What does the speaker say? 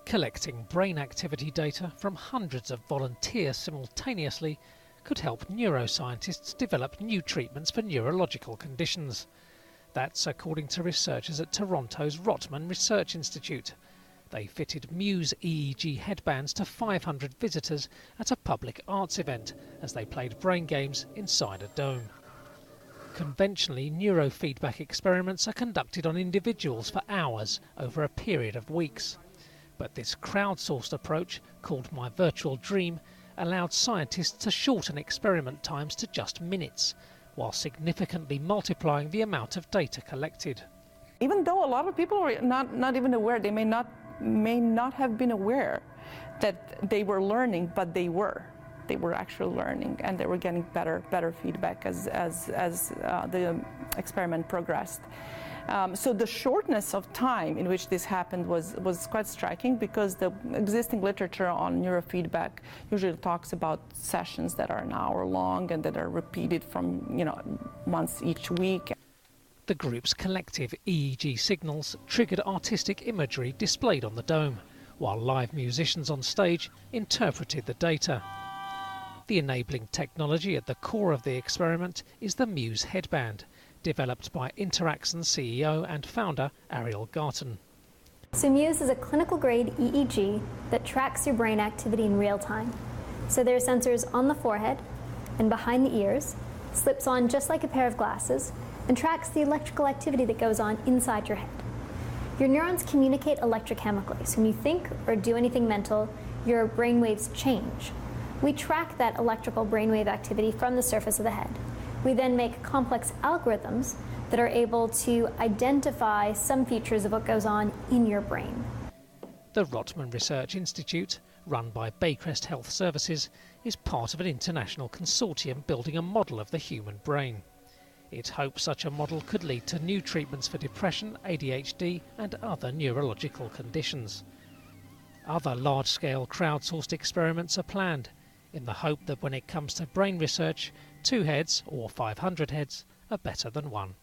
Collecting brain activity data from hundreds of volunteers simultaneously could help neuroscientists develop new treatments for neurological conditions. That's according to researchers at Toronto's Rotman Research Institute. They fitted Muse EEG headbands to 500 visitors at a public arts event as they played brain games inside a dome. Conventionally, neurofeedback experiments are conducted on individuals for hours over a period of weeks. But this crowdsourced approach, called My Virtual Dream, allowed scientists to shorten experiment times to just minutes, while significantly multiplying the amount of data collected. Even though a lot of people were not even aware, they may not have been aware that they were learning, but they were. They were actually learning, and they were getting better feedback as the experiment progressed. So the shortness of time in which this happened was quite striking, because the existing literature on neurofeedback usually talks about sessions that are an hour long and that are repeated from once each week. The group's collective EEG signals triggered artistic imagery displayed on the dome, while live musicians on stage interpreted the data. The enabling technology at the core of the experiment is the Muse headband, developed by Interaxon's CEO and founder Ariel Garten. So Muse is a clinical-grade EEG that tracks your brain activity in real time. So there are sensors on the forehead and behind the ears, slips on just like a pair of glasses, and tracks the electrical activity that goes on inside your head. Your neurons communicate electrochemically, so when you think or do anything mental, your brainwaves change. We track that electrical brainwave activity from the surface of the head. We then make complex algorithms that are able to identify some features of what goes on in your brain. The Rotman Research Institute, run by Baycrest Health Services, is part of an international consortium building a model of the human brain. It hopes such a model could lead to new treatments for depression, ADHD and other neurological conditions. Other large-scale crowdsourced experiments are planned, in the hope that when it comes to brain research, 2 heads or 500 heads are better than 1.